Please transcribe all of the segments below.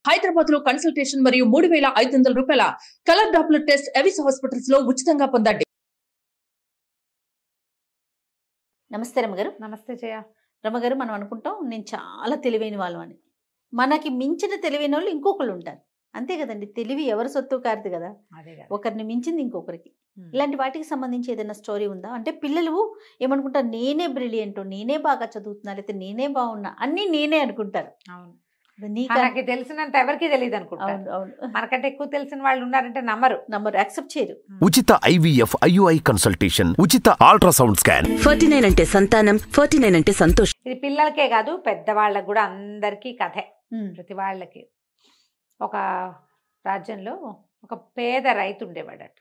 హైదరాబాద్ లో కన్సల్టేషన్ మరియు 3,500 రూపాయల colour Doppler test Avis hospitals లో ఉచితంగా పొందండి. నమస్తే రమగారు. నమస్తే జయ. రమగారు, మనం అనుకుంటాం నేను చాలా తెలివైన వాళ్ళం అని. మనకి మించిన తెలివైన వాళ్ళు ఇంకొకళ్ళు ఉంటారు, అంతే కదండి. తెలివి ఎవరి సొత్తు కాదు కదా, ఒకరిని మించింది ఇంకొకరికి. ఇలాంటి వాటికి సంబంధించి ఏదైనా స్టోరీ ఉందా? అంటే పిల్లలు ఏమనుకుంటారు, నేనే బ్రిలియంట్, నేనే బాగా చదువుతున్నా, లేకపోతే నేనే బాగున్నా, అన్నీ నేనే అనుకుంటారు. అవును, మనకి తెలిసినంత ఎవరికి తెలియదు అనుకుంటారు. మనకంటే ఎక్కువ తెలిసిన వాళ్ళు ఉన్నారంటే నమ్మరు, యాక్సెప్ట్ చేయరు. ఉచిత IVF IUI కన్సల్టేషన్, ఉచిత అల్ట్రాసౌండ్ స్కాన్. 49 అంటే సంతానం, 49 అంటే సంతోషం. ఇది పిల్లలకే కాదు, పెద్దవాళ్ళకి కూడా అందరికీ కథే. ప్రతి వాళ్ళకి. ఒక రాజ్యంలో ఒక పేద రైతు ఉండేవాడట.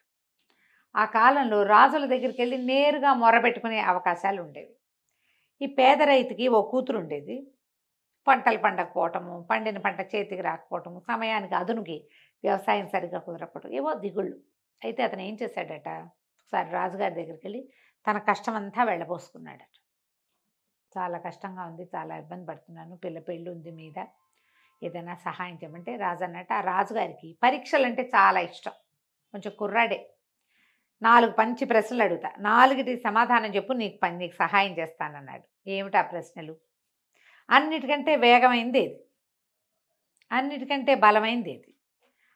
ఆ కాలంలో రాజుల దగ్గరికి వెళ్ళి నేరుగా మొరబెట్టుకునే అవకాశాలు ఉండేవి. ఈ పేద రైతుకి ఓ కూతురు ఉండేది. పంటలు పండకపోవటము, పండిన పంట చేతికి రాకపోవటము, సమయానికి అదునుకి వ్యవసాయం సరిగ్గా కుదరకపోవటం, ఏవో దిగుళ్ళు. అయితే అతను ఏం చేశాడట, ఒకసారి రాజుగారి దగ్గరికి వెళ్ళి తన కష్టమంతా వెళ్ళబోసుకున్నాడట. చాలా కష్టంగా ఉంది, చాలా ఇబ్బంది పడుతున్నాను, పెళ్ళి ఉంది మీద, ఏదైనా సహాయం చేయమంటే రాజు అన్నట్టు ఆ రాజుగారికి పరీక్షలు అంటే చాలా ఇష్టం. కొంచెం కుర్రాడే. 4 మంచి ప్రశ్నలు అడుగుతా, 4టి సమాధానం చెప్పు, నీకు సహాయం చేస్తానన్నాడు. ఏమిటి ఆ ప్రశ్నలు? అన్నిటికంటే వేగమైంది ఏది? అన్నిటికంటే బలమైంది ఏది?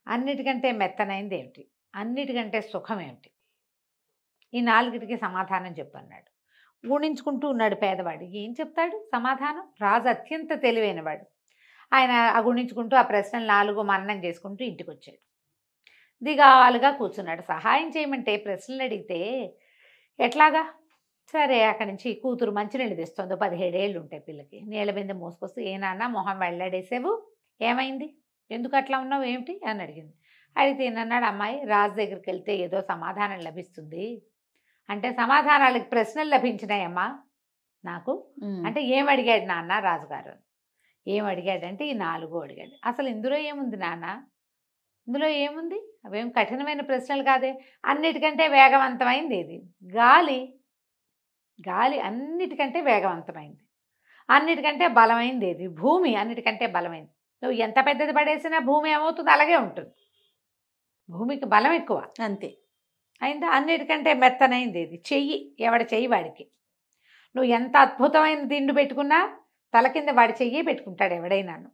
అన్నిటికంటే మెత్తనైంది ఏమిటి? అన్నిటికంటే సుఖం ఏమిటి? ఈ 4టికి సమాధానం చెప్పన్నాడు. ఊహించుకుంటూ ఉన్నాడు పేదవాడు. ఏం చెప్తాడు సమాధానం? రాజు అత్యంత తెలివైనవాడు. ఆయన గుణించుకుంటూ ఆ ప్రశ్నలు 4 మననం చేసుకుంటూ ఇంటికి వచ్చాడు. దిగాలుగా కూర్చున్నాడు. సహాయం చేయమంటే ప్రశ్నలు అడిగితే ఎట్లాగా? సరే, అక్కడి నుంచి కూతురు మంచినీళ్ళు తెస్తుందో, 17 ఏళ్ళు ఉంటాయి పిల్లకి. నీళ్ళ బిందె మోసుకొస్తూ, ఏ నాన్న మొహం వెళ్ళాడేసావు, ఏమైంది, ఎందుకు అట్లా ఉన్నావు, ఏమిటి అని అడిగింది. అడిగితే ఏనన్నాడు, అమ్మాయి రాజు దగ్గరికి వెళ్తే ఏదో సమాధానం లభిస్తుంది అంటే, సమాధానాలకి ప్రశ్నలు లభించినాయమ్మా నాకు అంటే, ఏం అడిగాడు నాన్న రాజుగారు? ఏం అడిగాడంటే ఈ 4 అడిగాడు. అసలు ఇందులో ఏముంది నాన్న, ఇందులో ఏముంది, అవేం కఠినమైన ప్రశ్నలు కాదే. అన్నిటికంటే వేగవంతమైంది ఏది? గాలి. గాలి అన్నిటికంటే వేగవంతమైంది. అన్నిటికంటే బలమైంది ఏది? భూమి. అన్నిటికంటే బలమైంది. నువ్వు ఎంత పెద్దది పడేసినా భూమి ఏమవుతుంది, అలాగే ఉంటుంది. భూమికి బలం ఎక్కువ, అంతే. అయిందా? అన్నిటికంటే మెత్తనైంది ఏది? చెయ్యి. ఎవడి చెయ్యి వాడికి. నువ్వు ఎంత అద్భుతమైన దిండు పెట్టుకున్నా తల కింద వాడి చెయ్యి పెట్టుకుంటాడు ఎవడైనాను.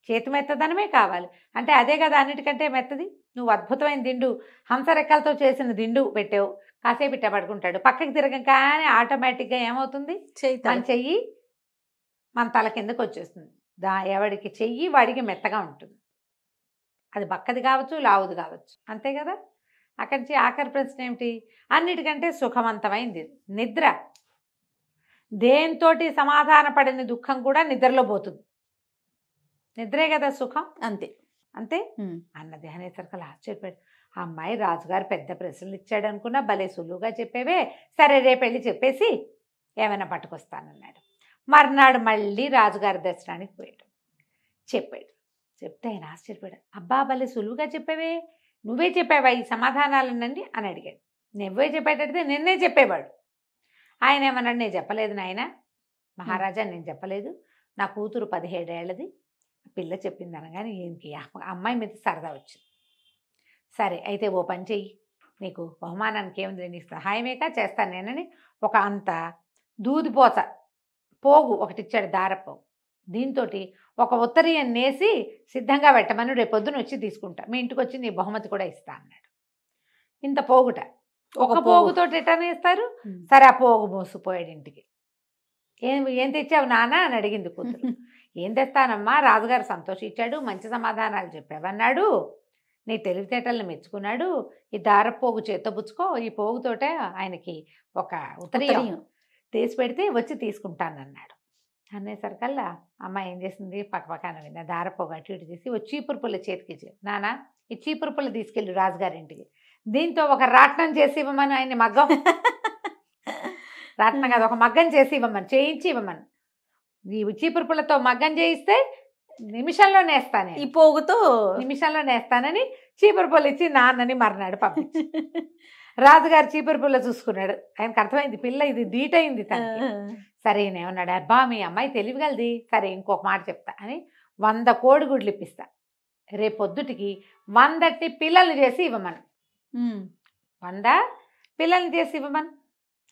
చేతి మెత్తదనమే కావాలి అంటే అదే కదా అన్నిటికంటే మెత్తది. నువ్వు అద్భుతమైన దిండు, హంసరెక్కలతో చేసిన దిండు పెట్టావు, కాసేపు ఇట్ట పడుకుంటాడు, పక్కకి తిరగగానే ఆటోమేటిక్గా ఏమవుతుంది, మన చెయ్యి మన తల కిందకు వచ్చేస్తుంది. ఎవడికి చెయ్యి వాడికి మెత్తగా ఉంటుంది. అది బక్కది కావచ్చు, లావుది కావచ్చు, అంతే కదా. అక్కడి నుంచి ఆఖరి ప్రశ్న ఏమిటి? అన్నిటికంటే సుఖవంతమైంది నిద్ర. దేంతోటి సమాధాన పడిన దుఃఖం కూడా నిద్రలో పోతుంది. నిద్రే కదా సుఖం. అంతే అంతే అన్నది అనేసరికి ఆశ్చర్యపోయాడు. ఆ అమ్మాయి రాజుగారు పెద్ద ప్రశ్నలు ఇచ్చాడు అనుకున్నా, భలే సులువుగా చెప్పేవే, సరే రేపు వెళ్ళి చెప్పేసి ఏమైనా పట్టుకొస్తానన్నాడు. మర్నాడు మళ్ళీ రాజుగారి దర్శనానికి పోయాడు. చెప్తే ఆయన ఆశ్చర్యపోయాడు. అబ్బా భలే సులువుగా చెప్పేవే, నువ్వే చెప్పావా ఈ సమాధానాలనండి అని అడిగాడు. నువ్వే చెప్పేటట్టే నిన్నే చెప్పేవాడు. ఆయన ఏమన్నాడు, నేను చెప్పలేదు నాయన మహారాజా, నేను చెప్పలేదు, నా కూతురు 17 ఏళ్ళది, పిల్ల చెప్పింది అనగానే ఈయనకి అమ్మాయి మీద సరదా వచ్చింది. సరే అయితే ఓ పని చెయ్యి, నీకు బహుమానానికి ఏముంది, నీకు సహాయమేగా చేస్తాను నేనని ఒక అంత దూదిపోత పోగు ఒకటి ఇచ్చాడు, దారపోగు. దీంతో ఒక ఉత్తరీయం నేసి సిద్ధంగా పెట్టమని రేపు పొద్దున వచ్చి తీసుకుంటా, మీ ఇంటికి వచ్చి నీ బహుమతి కూడా ఇస్తా అన్నాడు. ఇంత పోగుట ఒక పోగుతో రిటర్న్ ఇస్తారు. సరే ఆ పోగు మోసిపోయాడు ఇంటికి. ఏం తెచ్చావు నాన్న అని అడిగింది కూతురు. ఏం తెస్తానమ్మా, రాజుగారు సంతోషించాడు, మంచి సమాధానాలు చెప్పావన్నాడు, నీ తెలివితేటలను మెచ్చుకున్నాడు, ఈ దారపోగు చేతబుచ్చుకో, ఈ పోగుతోటే ఆయనకి ఒక ఉత్తరీయం తీసి పెడితే వచ్చి తీసుకుంటానన్నాడు. అనేసరికల్లా అమ్మ ఏం చేసింది, పక్కపక్కన విన్న దారపోగు అటు ఇటు తీసి ఓ చీపురు పుల్ల చేతికి ఇచ్చి, నాన్న ఈ చీపురు పుల్ల తీసుకెళ్ళి రాజుగారింటికి, దీంతో ఒక రాట్నం చేసి ఇవ్వమని, ఆయన్ని మగ్గం రాట్నం కాదు ఒక మగ్గం చేసి ఇవ్వమని, చేయించి ఇవ్వమని. ఈ చీపురు పుల్లతో మగ్గం చేయిస్తే నిమిషంలో నేస్తాను, ఈ పోగుతో నిమిషంలో నేస్తానని చీపురు పుల్ల ఇచ్చి నాన్నని మర్నాడు పంపించి. రాజుగారు చీపురు పుల్ల చూసుకున్నాడు. ఆయనకు అర్థమైంది పిల్ల ఇది ధీటైంది తనకి. సరే ఏమన్నాడు, అబ్బా మీ అమ్మాయి తెలివిగలది, సరే ఇంకొక మాట చెప్తా అని 100 కోడిగుడ్లు ఇప్పిస్తా, రేపొద్దుటికి 100 పిల్లల్ని చేసి ఇవ్వమను, 100 పిల్లల్ని చేసి ఇవ్వమను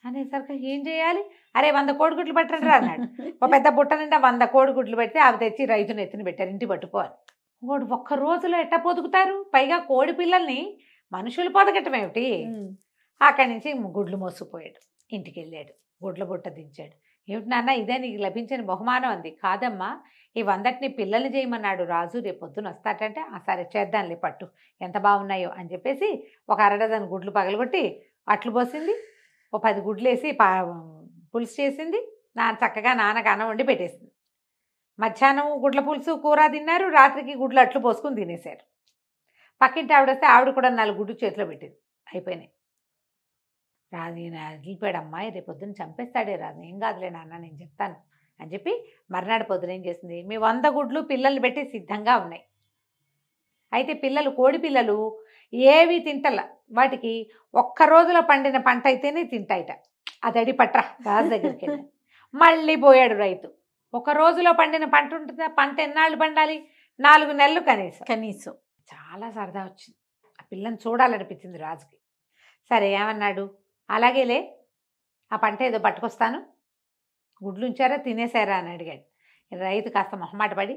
అనేసరికి ఏం చేయాలి? అరే 100 కోడిగుడ్లు పట్టరా అన్నాడు. ఒక పెద్ద బుట్ట నిండా 100 కోడిగుడ్లు పెడితే అవి తెచ్చి రైతుని ఎత్తుని పెట్టారు, ఇంటి పట్టుకోవాలి. వాడు ఒక్క రోజులో ఎట్టా పొదుగుతారు? పైగా కోడి పిల్లల్ని మనుషులు పొదగటమేమిటి? అక్కడి నుంచి గుడ్లు మోసుకుపోయాడు, ఇంటికి వెళ్ళాడు, గుడ్ల బుట్ట దించాడు. ఏమిటి నాన్న ఇదే నీకు లభించిన బహుమానం అంది. కాదమ్మా, ఈ 100 పిల్లల్ని చేయమన్నాడు రాజు, రేపు పొద్దున వస్తాడంటే సరే చేద్దాంలే పట్టు, ఎంత బాగున్నాయో అని చెప్పేసి ఒక 1/2 డజన్ గుడ్లు పగలగొట్టి అట్లు పోసింది, ఓ 10 గుడ్లు వేసి పులుసు చేసింది. చక్కగా నాన్నకు అన్నం వండి పెట్టేసింది. మధ్యాహ్నం గుడ్ల పులుసు కూర తిన్నారు, రాత్రికి గుడ్లు అట్లు పోసుకుని తినేశారు. పక్కింటి ఆవిడ వస్తే ఆవిడ కూడా 4 గుడ్లు చేతిలో పెట్టింది, అయిపోయినాయి. రాజు వెళ్ళిపోయాడు. అమ్మాయి రేపు పొద్దున్న చంపేస్తాడే రాజు, ఏం కాదులే నాన్న నేను చెప్తాను అని చెప్పి మర్నాడు పొద్దున ఏం చేసింది, మీ 100 గుడ్లు పిల్లల్ని పెట్టి సిద్ధంగా ఉన్నాయి. అయితే పిల్లలు కోడి పిల్లలు ఏవి తింటల, వాటికి ఒక్క రోజులో పండిన పంట అయితేనే తింటాయిట. అది అడి పట్రా రాజు దగ్గరికి వెళ్ళి మళ్ళీ పోయాడు రైతు. ఒక రోజులో పండిన పంట ఉంటుందా? పంట ఎన్నాళ్ళు పండాలి? 4 నెలలు కనీసం. చాలా సరదా వచ్చింది, ఆ పిల్లని చూడాలనిపించింది రాజుకి. సరే ఏమన్నాడు, అలాగేలే ఆ పంట ఏదో పట్టుకొస్తాను, గుడ్లు ఉంచారా తినేసారా అని అడిగాడు. రైతు కాస్త మొహమాట పడి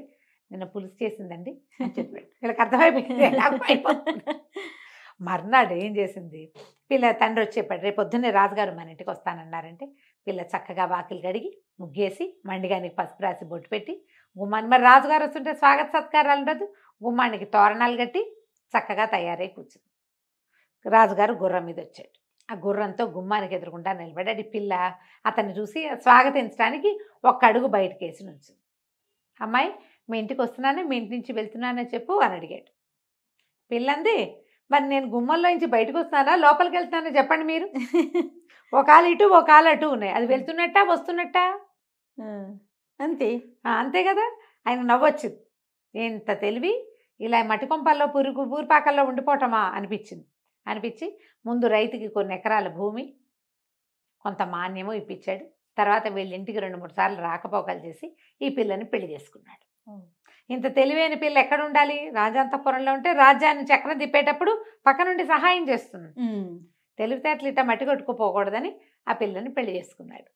నిన్న పులుసు చేసిందండి అని చెప్పాడు. వీళ్ళకి అర్థమైపోయింది. మర్నాడు ఏం చేసింది, పిల్ల తండ్రి వచ్చి చెప్పాడు, రేపు పొద్దున్నే రాజుగారు మన ఇంటికి వస్తానన్నారంటే పిల్ల చక్కగా వాకిలు కడిగి ముగ్గేసి మండిగానికి పసుపు రాసి బొట్టు పెట్టి గుమ్మాన్ని, మరి రాజుగారు వస్తుంటే స్వాగత సత్కారాలు ఉండదు, గుమ్మానికి తోరణాలు కట్టి చక్కగా తయారై కూర్చుంది. రాజుగారు గుర్రం మీద వచ్చాడు. ఆ గుర్రంతో గుమ్మానికి ఎదురుకుండా నిలబడ్డాడు. పిల్ల అతన్ని చూసి స్వాగతించడానికి ఒక్క అడుగు బయటకు వేసి నుంచింది. అమ్మాయి మీ ఇంటికి వస్తున్నాను, మీ ఇంటి నుంచి వెళ్తున్నానని చెప్పు అని అడిగాడు. పిల్లంది, మరి నేను గుమ్మంలో నుంచి బయటకు వస్తున్నానా లోపలికి వెళ్తున్నానో చెప్పండి మీరు. ఒక కాలు ఇటు ఒక కాలు అటు ఉన్నాయి, అది వెళ్తున్నట్టా వస్తున్నట్టా? అంతే అంతే కదా. ఆయన నవ్వొచ్చింది, ఎంత తెలివి, ఇలా మట్టి కొంపల్లో పూరిపాకల్లో ఉండిపోవటమా అనిపించి ముందు రైతుకి కొన్ని ఎకరాల భూమి కొంత మాన్యము ఇప్పించాడు. తర్వాత వీళ్ళ ఇంటికి 2-3 సార్లు రాకపోకలు చేసి ఈ పిల్లని పెళ్లి చేసుకున్నాడు. ఇంత తెలివైన పిల్ల ఎక్కడ ఉండాలి? రాజాంతపురంలో ఉంటే రాజ్యాన్ని చక్రం తిప్పేటప్పుడు పక్క నుండి సహాయం చేస్తుంది. తెలివితేటలు ఇట్లా మట్టి కొట్టుకుపోకూడదని ఆ పిల్లని పెళ్లి చేసుకున్నాడు.